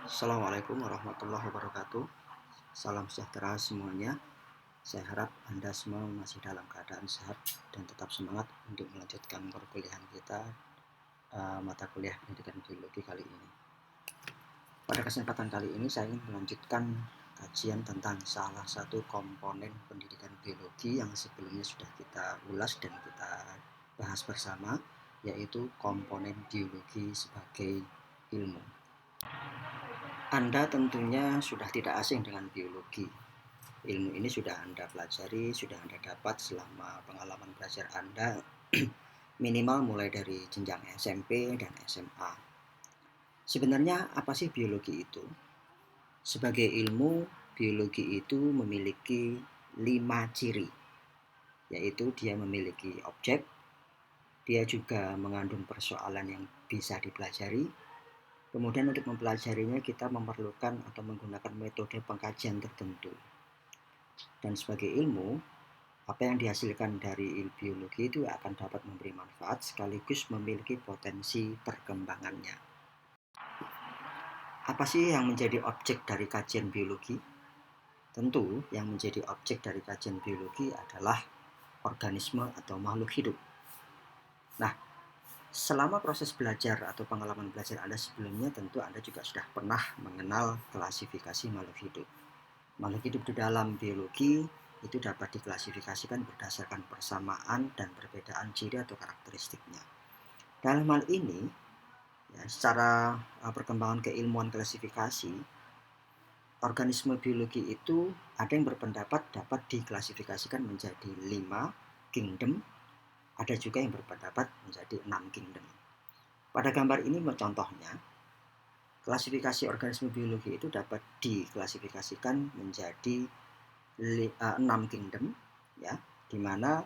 Assalamualaikum warahmatullahi wabarakatuh. Salam sejahtera semuanya. Saya harap Anda semua masih dalam keadaan sehat dan tetap semangat untuk melanjutkan perkuliahan kita mata kuliah pendidikan biologi kali ini. Pada kesempatan kali ini saya ingin melanjutkan kajian tentang salah satu komponen pendidikan biologi yang sebelumnya sudah kita ulas dan kita bahas bersama, yaitu komponen biologi sebagai ilmu. Anda tentunya sudah tidak asing dengan biologi. Ilmu ini sudah Anda pelajari, sudah Anda dapat selama pengalaman belajar Anda minimal mulai dari jenjang SMP dan SMA. Sebenarnya apa sih biologi itu? Sebagai ilmu, biologi itu memiliki 5 ciri, yaitu dia memiliki objek, dia juga mengandung persoalan yang bisa dipelajari. Kemudian untuk mempelajarinya kita memerlukan atau menggunakan metode pengkajian tertentu. Dan sebagai ilmu, apa yang dihasilkan dari biologi itu akan dapat memberi manfaat sekaligus memiliki potensi perkembangannya. Apa sih yang menjadi objek dari kajian biologi? Tentu yang menjadi objek dari kajian biologi adalah organisme atau makhluk hidup. Nah, selama proses belajar atau pengalaman belajar Anda sebelumnya, tentu Anda juga sudah pernah mengenal klasifikasi makhluk hidup. Makhluk hidup di dalam biologi itu dapat diklasifikasikan berdasarkan persamaan dan perbedaan ciri atau karakteristiknya. Dalam hal ini, ya, secara perkembangan keilmuan klasifikasi, organisme biologi itu ada yang berpendapat dapat diklasifikasikan menjadi 5 kingdom, ada juga yang berpendapat menjadi 6 kingdom. Pada gambar ini contohnya, klasifikasi organisme biologi itu dapat diklasifikasikan menjadi 6 kingdom, ya, di mana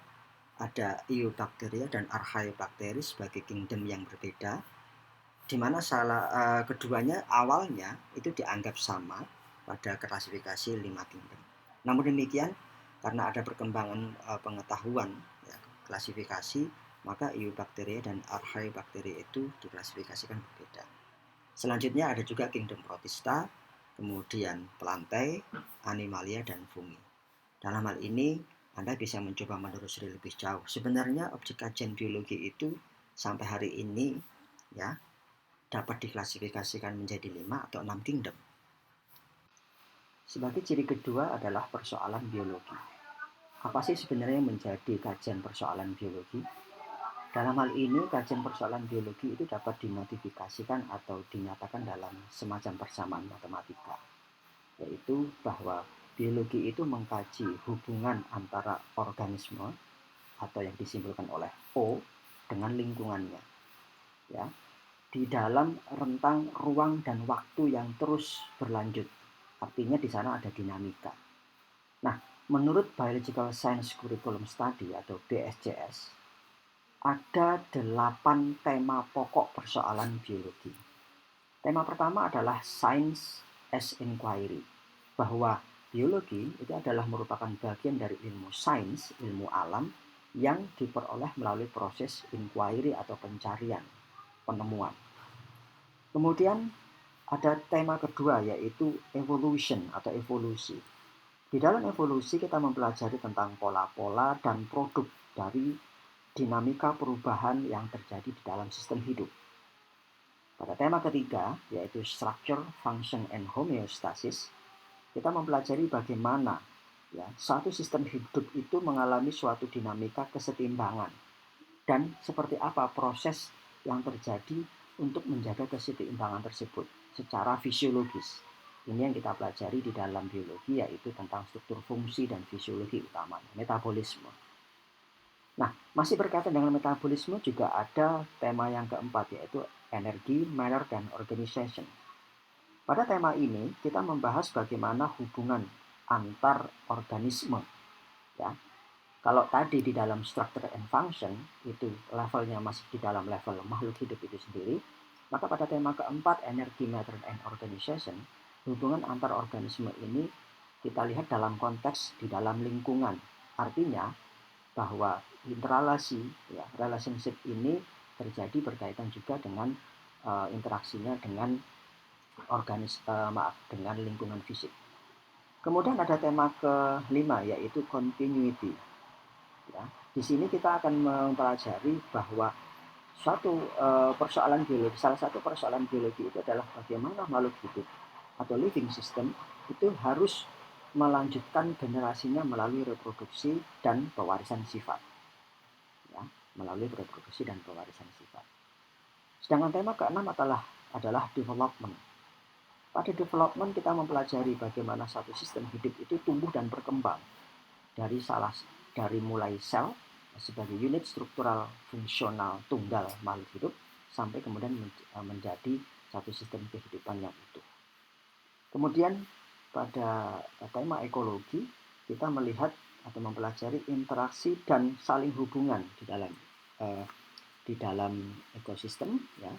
ada Eubacteria dan Archaeobacteria sebagai kingdom yang berbeda, di mana keduanya awalnya itu dianggap sama pada klasifikasi 5 kingdom. Namun demikian, karena ada perkembangan pengetahuan, ya, klasifikasi, maka Eubacteria dan Archaeobacteria itu diklasifikasikan berbeda. Selanjutnya ada juga kingdom Protista, kemudian Plantae, Animalia, dan Fungi. Dalam hal ini, Anda bisa mencoba menelusuri lebih jauh. Sebenarnya objek kajian biologi itu sampai hari ini, ya, dapat diklasifikasikan menjadi 5 atau 6 kingdom. Sebagai ciri kedua adalah persoalan biologi. Apa sih sebenarnya menjadi kajian persoalan biologi? Dalam hal ini, kajian persoalan biologi itu dapat dinotifikasikan atau dinyatakan dalam semacam persamaan matematika, yaitu bahwa biologi itu mengkaji hubungan antara organisme atau yang disimbolkan oleh O dengan lingkungannya, ya, di dalam rentang ruang dan waktu yang terus berlanjut. Artinya di sana ada dinamika. Nah, menurut Biological Science Curriculum Study atau BSCS, ada 8 tema pokok persoalan biologi. Tema pertama adalah Science as Inquiry, bahwa biologi itu adalah merupakan bagian dari ilmu sains, ilmu alam, yang diperoleh melalui proses inquiry atau pencarian, penemuan. Kemudian ada tema kedua, yaitu evolution atau evolusi. Di dalam evolusi kita mempelajari tentang pola-pola dan produk dari dinamika perubahan yang terjadi di dalam sistem hidup. Pada tema ketiga, yaitu structure, function, and homeostasis, kita mempelajari bagaimana, ya, satu sistem hidup itu mengalami suatu dinamika kesetimbangan dan seperti apa proses yang terjadi untuk menjaga kesetimbangan tersebut secara fisiologis. Ini yang kita pelajari di dalam biologi, yaitu tentang struktur fungsi dan fisiologi utamanya, metabolisme. Nah, masih berkaitan dengan metabolisme juga ada tema yang keempat, yaitu energi, matter, dan organization. Pada tema ini kita membahas bagaimana hubungan antar organisme, ya. Kalau tadi di dalam structure and function itu levelnya masih di dalam level makhluk hidup itu sendiri, maka pada tema keempat, energi, matter, and organization, hubungan antar organisme ini kita lihat dalam konteks di dalam lingkungan. Artinya bahwa interrelasi, ya, relationship ini terjadi berkaitan juga dengan interaksinya dengan dengan lingkungan fisik. Kemudian ada tema kelima yaitu continuity. Ya, di sini kita akan mempelajari bahwa salah satu persoalan biologi itu adalah bagaimana makhluk hidup atau living system itu harus melanjutkan generasinya melalui reproduksi dan pewarisan sifat. Ya, melalui reproduksi dan pewarisan sifat. Sedangkan tema keenam adalah development. Pada development kita mempelajari bagaimana satu sistem hidup itu tumbuh dan berkembang dari mulai sel sebagai unit struktural fungsional tunggal makhluk hidup sampai kemudian menjadi satu sistem kehidupan yang utuh. Kemudian pada tema ekologi kita melihat atau mempelajari interaksi dan saling hubungan di dalam ekosistem, ya,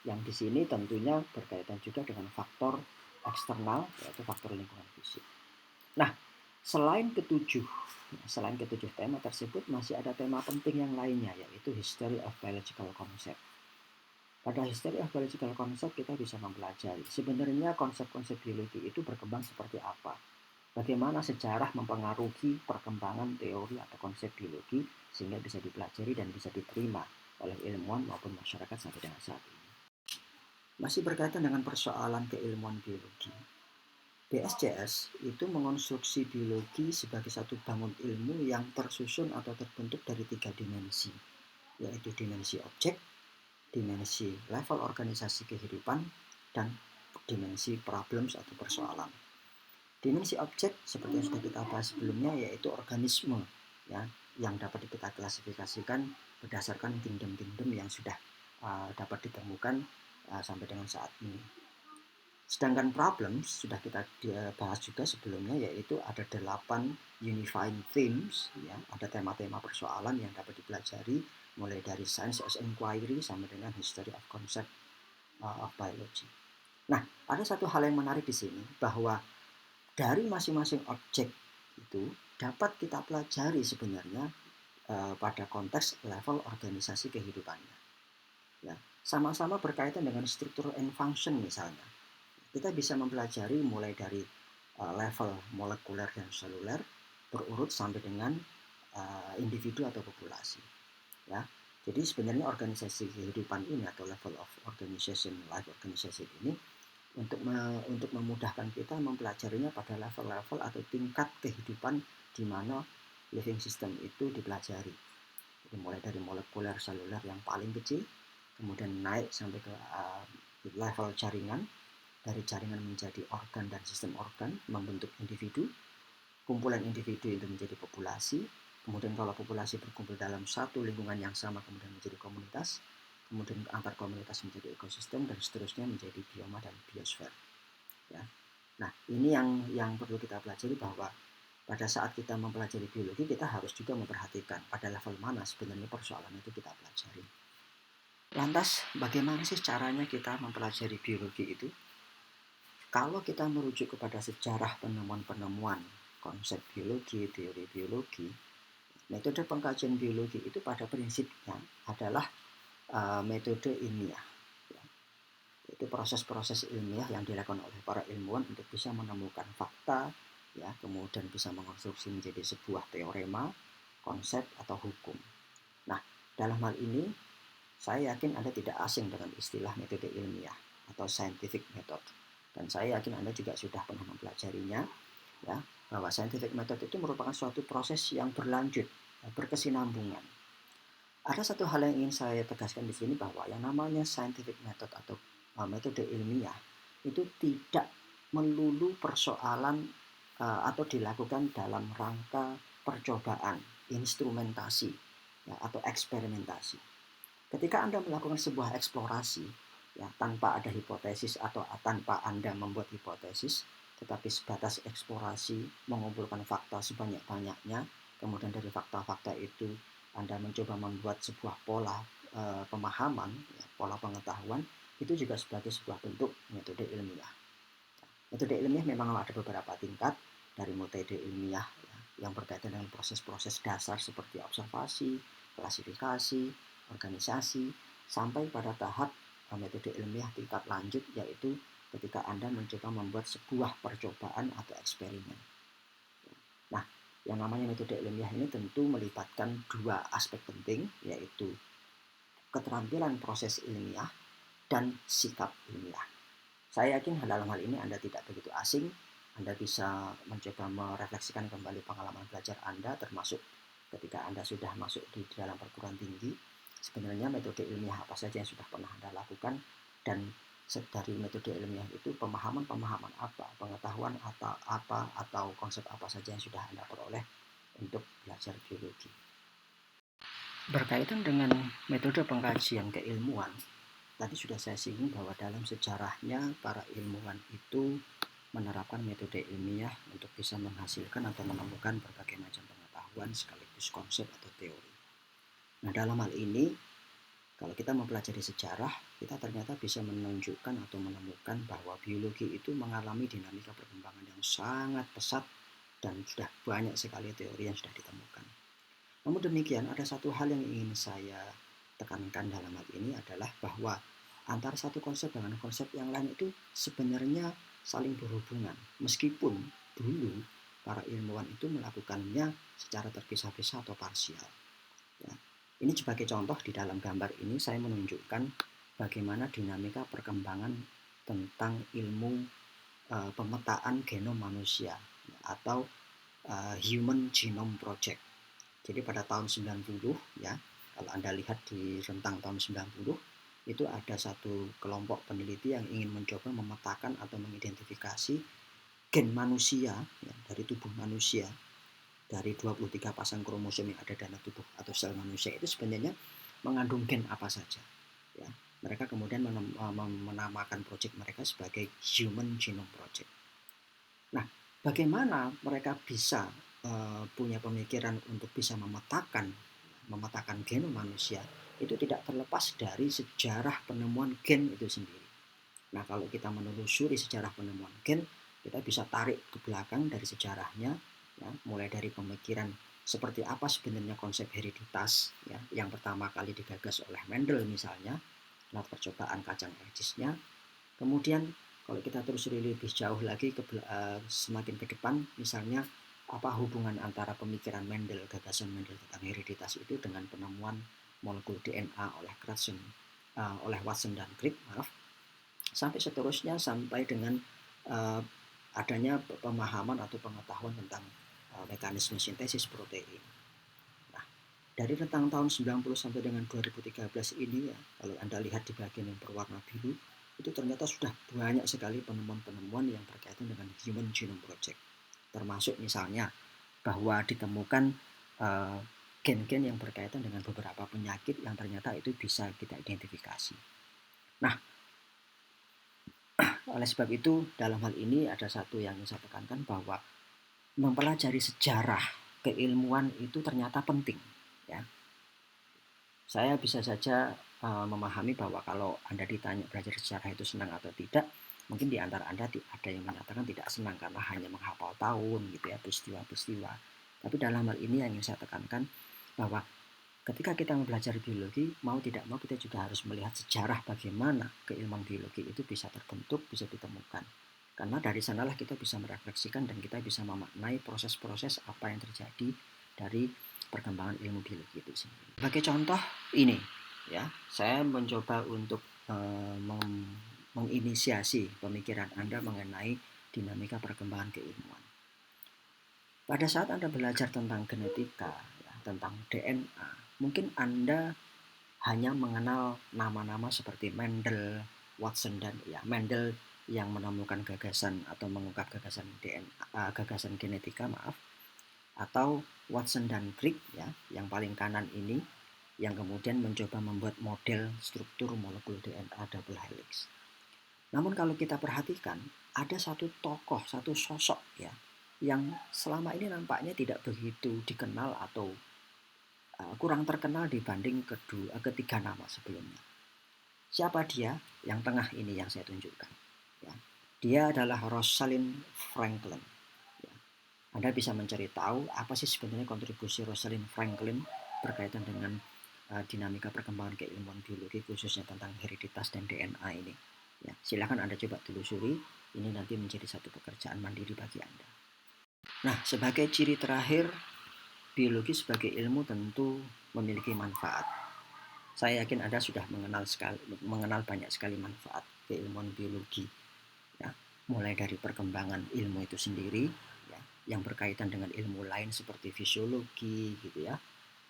yang di sini tentunya berkaitan juga dengan faktor eksternal yaitu faktor lingkungan fisik. Nah, selain ketujuh tema tersebut masih ada tema penting yang lainnya yaitu history of biological concept. Pada history of biological concept kita bisa mempelajari sebenarnya konsep-konsep biologi itu berkembang seperti apa. Bagaimana sejarah mempengaruhi perkembangan teori atau konsep biologi sehingga bisa dipelajari dan bisa diterima oleh ilmuwan maupun masyarakat sampai dengan saat ini. Masih berkaitan dengan persoalan keilmuan biologi. BSJS itu mengonstruksi biologi sebagai satu bangun ilmu yang tersusun atau terbentuk dari 3 dimensi, yaitu dimensi objek, dimensi level organisasi kehidupan, dan dimensi problems atau persoalan. Dimensi objek seperti yang sudah kita bahas sebelumnya yaitu organisme, ya, yang dapat kita klasifikasikan berdasarkan kingdom-kingdom yang sudah dapat ditemukan sampai dengan saat ini. Sedangkan problems sudah kita bahas juga sebelumnya yaitu ada 8 unifying themes, ya, ada tema-tema persoalan yang dapat dipelajari mulai dari science as inquiry sampai dengan history of concept of biology. Nah, ada satu hal yang menarik di sini bahwa dari masing-masing objek itu dapat kita pelajari sebenarnya pada konteks level organisasi kehidupannya. Ya, sama-sama berkaitan dengan struktur and function misalnya. Kita bisa mempelajari mulai dari level molekuler dan seluler berurut sampai dengan individu atau populasi. Ya, jadi sebenarnya organisasi kehidupan ini atau level of organization, life organization ini untuk memudahkan kita mempelajarinya pada level-level atau tingkat kehidupan di mana living system itu dipelajari. Jadi mulai dari molekuler seluler yang paling kecil, kemudian naik sampai ke level jaringan, dari jaringan menjadi organ dan sistem organ, membentuk individu, kumpulan individu itu menjadi populasi, kemudian kalau populasi berkumpul dalam satu lingkungan yang sama kemudian menjadi komunitas, kemudian antar komunitas menjadi ekosistem, dan seterusnya menjadi bioma dan biosfer. Ya. Nah, ini yang perlu kita pelajari bahwa pada saat kita mempelajari biologi kita harus juga memperhatikan pada level mana sebenarnya persoalan itu kita pelajari. Lantas, bagaimana sih caranya kita mempelajari biologi itu? Kalau kita merujuk kepada sejarah penemuan-penemuan konsep biologi, teori biologi, metode pengkajian biologi itu pada prinsipnya adalah metode ilmiah. Itu proses-proses ilmiah yang dilakukan oleh para ilmuwan untuk bisa menemukan fakta, ya, kemudian bisa mengonstruksi menjadi sebuah teorema, konsep atau hukum. Nah, dalam hal ini saya yakin Anda tidak asing dengan istilah metode ilmiah atau scientific method. Dan saya yakin Anda juga sudah pernah mempelajarinya, ya, bahwa scientific method itu merupakan suatu proses yang berlanjut, berkesinambungan. Ada satu hal yang ingin saya tegaskan di sini bahwa yang namanya scientific method atau metode ilmiah itu tidak melulu persoalan atau dilakukan dalam rangka percobaan, instrumentasi, ya, atau eksperimentasi. Ketika Anda melakukan sebuah eksplorasi, ya, tanpa ada hipotesis atau tanpa Anda membuat hipotesis, tetapi sebatas eksplorasi, mengumpulkan fakta sebanyak-banyaknya, kemudian dari fakta-fakta itu Anda mencoba membuat sebuah pola pemahaman, ya, pola pengetahuan, itu juga sebagai sebuah bentuk metode ilmiah. Metode ilmiah memang ada beberapa tingkat, dari metode ilmiah, ya, yang berkaitan dengan proses-proses dasar seperti observasi, klasifikasi, organisasi, sampai pada tahap metode ilmiah tingkat lanjut yaitu ketika Anda mencoba membuat sebuah percobaan atau eksperimen. Nah, yang namanya metode ilmiah ini tentu melibatkan dua aspek penting, yaitu keterampilan proses ilmiah dan sikap ilmiah. Saya yakin dalam hal ini Anda tidak begitu asing. Anda bisa mencoba merefleksikan kembali pengalaman belajar Anda, termasuk ketika Anda sudah masuk di dalam perguruan tinggi. Sebenarnya metode ilmiah apa saja yang sudah pernah Anda lakukan, dan dari metode ilmiah itu pemahaman-pemahaman apa, pengetahuan atau konsep apa saja yang sudah Anda peroleh untuk belajar biologi. Berkaitan dengan metode pengkajian keilmuan, tadi sudah saya singgung bahwa dalam sejarahnya para ilmuwan itu menerapkan metode ilmiah untuk bisa menghasilkan atau menemukan berbagai macam pengetahuan sekaligus konsep atau teori. Nah, dalam hal ini, kalau kita mempelajari sejarah, kita ternyata bisa menunjukkan atau menemukan bahwa biologi itu mengalami dinamika perkembangan yang sangat pesat dan sudah banyak sekali teori yang sudah ditemukan. Namun demikian, ada satu hal yang ingin saya tekankan dalam hal ini adalah bahwa antara satu konsep dengan konsep yang lain itu sebenarnya saling berhubungan. Meskipun dulu para ilmuwan itu melakukannya secara terpisah-pisah atau parsial. Ya. Ini sebagai contoh di dalam gambar ini saya menunjukkan bagaimana dinamika perkembangan tentang ilmu pemetaan genom manusia atau Human Genome Project. Jadi pada tahun 90 ya, kalau Anda lihat di rentang tahun 90 itu ada satu kelompok peneliti yang ingin mencoba memetakan atau mengidentifikasi gen manusia ya, dari tubuh manusia, dari 23 pasang kromosom yang ada dalam tubuh atau sel manusia itu sebenarnya mengandung gen apa saja ya. Mereka kemudian menamakan proyek mereka sebagai Human Genome Project. Nah, bagaimana mereka bisa punya pemikiran untuk bisa memetakan genom manusia, itu tidak terlepas dari sejarah penemuan gen itu sendiri. Nah, kalau kita menelusuri sejarah penemuan gen, kita bisa tarik ke belakang dari sejarahnya, ya, mulai dari pemikiran seperti apa sebenarnya konsep hereditas, ya, yang pertama kali digagas oleh Mendel misalnya, lewat percobaan kacang Rejisnya. Kemudian kalau kita terus lebih jauh lagi semakin ke depan, misalnya apa hubungan antara pemikiran Mendel, gagasan Mendel tentang hereditas itu dengan penemuan molekul DNA oleh Watson dan Crick, sampai seterusnya sampai dengan adanya pemahaman atau pengetahuan tentang mekanisme sintesis protein. Nah, dari rentang tahun 90 sampai dengan 2013 ini ya, kalau Anda lihat di bagian yang berwarna biru, itu ternyata sudah banyak sekali penemuan-penemuan yang berkaitan dengan Human Genome Project. Termasuk misalnya bahwa ditemukan gen-gen yang berkaitan dengan beberapa penyakit yang ternyata itu bisa kita identifikasi. Nah, oleh sebab itu dalam hal ini ada satu yang saya tekankan bahwa mempelajari sejarah keilmuan itu ternyata penting. Ya, saya bisa saja memahami bahwa kalau Anda ditanya belajar sejarah itu senang atau tidak, mungkin di antara Anda ada yang menyatakan tidak senang karena hanya menghafal tahun gitu ya, peristiwa-peristiwa. Tapi dalam hal ini yang ingin saya tekankan bahwa ketika kita belajar biologi, mau tidak mau kita juga harus melihat sejarah bagaimana keilmuan biologi itu bisa terbentuk, bisa ditemukan. Karena dari sanalah kita bisa merefleksikan dan kita bisa memaknai proses-proses apa yang terjadi dari perkembangan ilmu biologi itu sendiri. Sebagai contoh ini, ya, saya mencoba untuk menginisiasi pemikiran Anda mengenai dinamika perkembangan keilmuan. Pada saat Anda belajar tentang genetika, ya, tentang DNA, mungkin Anda hanya mengenal nama-nama seperti Mendel, Watson dan ya Mendel yang menemukan gagasan atau mengungkap gagasan DNA, gagasan genetika, atau Watson dan Crick ya, yang paling kanan ini yang kemudian mencoba membuat model struktur molekul DNA double helix. Namun kalau kita perhatikan, ada satu tokoh, satu sosok ya, yang selama ini nampaknya tidak begitu dikenal atau kurang terkenal dibanding ketiga nama sebelumnya. Siapa dia? Yang tengah ini yang saya tunjukkan. Ya. Dia adalah Rosalind Franklin. Ya. Anda bisa mencari tahu apa sih sebenarnya kontribusi Rosalind Franklin berkaitan dengan dinamika perkembangan keilmuan biologi khususnya tentang hereditas dan DNA ini. Ya, silakan Anda coba telusuri, ini nanti menjadi satu pekerjaan mandiri bagi Anda. Nah, sebagai ciri terakhir, biologi sebagai ilmu tentu memiliki manfaat. Saya yakin Anda sudah mengenal banyak sekali manfaat keilmuan biologi. Ya, mulai dari perkembangan ilmu itu sendiri, ya, yang berkaitan dengan ilmu lain seperti fisiologi, gitu ya,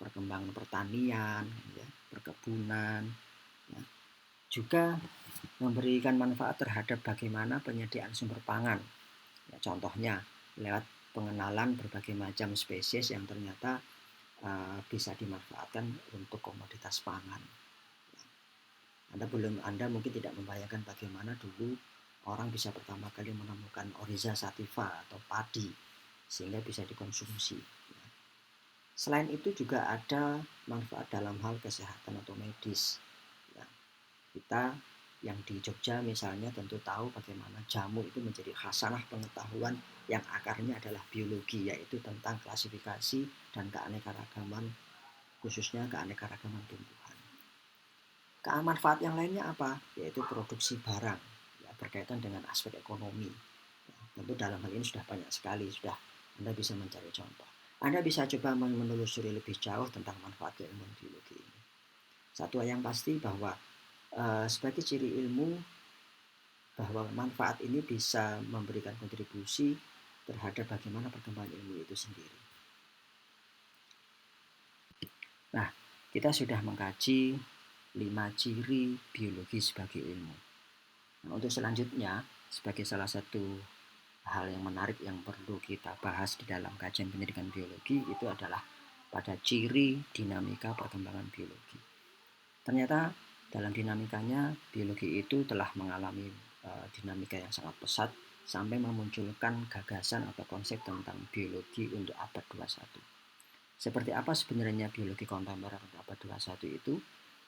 perkembangan pertanian, ya, perkebunan, ya, juga memberikan manfaat terhadap bagaimana penyediaan sumber pangan. Ya, contohnya lewat pengenalan berbagai macam spesies yang ternyata bisa dimanfaatkan untuk komoditas pangan. Anda mungkin tidak membayangkan bagaimana dulu orang bisa pertama kali menemukan Oryza sativa atau padi sehingga bisa dikonsumsi. Selain itu juga ada manfaat dalam hal kesehatan atau medis. Ya, kita yang di Jogja misalnya tentu tahu bagaimana jamu itu menjadi khasanah pengetahuan yang akarnya adalah biologi, yaitu tentang klasifikasi dan keanekaragaman, khususnya keanekaragaman tumbuhan. Manfaat yang lainnya apa? Yaitu produksi barang, ya, berkaitan dengan aspek ekonomi. Ya, tentu dalam hal ini sudah banyak sekali, sudah Anda bisa mencari contoh. Anda bisa coba menelusuri lebih jauh tentang manfaat keilmuan biologi ini. Satu yang pasti bahwa sebagai ciri ilmu, bahwa manfaat ini bisa memberikan kontribusi terhadap bagaimana perkembangan ilmu itu sendiri. Nah, kita sudah mengkaji 5 ciri biologi sebagai ilmu. Nah, untuk selanjutnya, sebagai salah satu hal yang menarik yang perlu kita bahas di dalam kajian pendidikan biologi itu adalah pada ciri dinamika perkembangan biologi. Ternyata dalam dinamikanya, biologi itu telah mengalami dinamika yang sangat pesat sampai memunculkan gagasan atau konsep tentang biologi untuk abad 21. Seperti apa sebenarnya biologi kontemporer untuk abad 21 itu?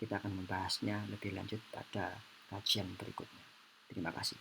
Kita akan membahasnya lebih lanjut pada kajian berikutnya. Terima kasih.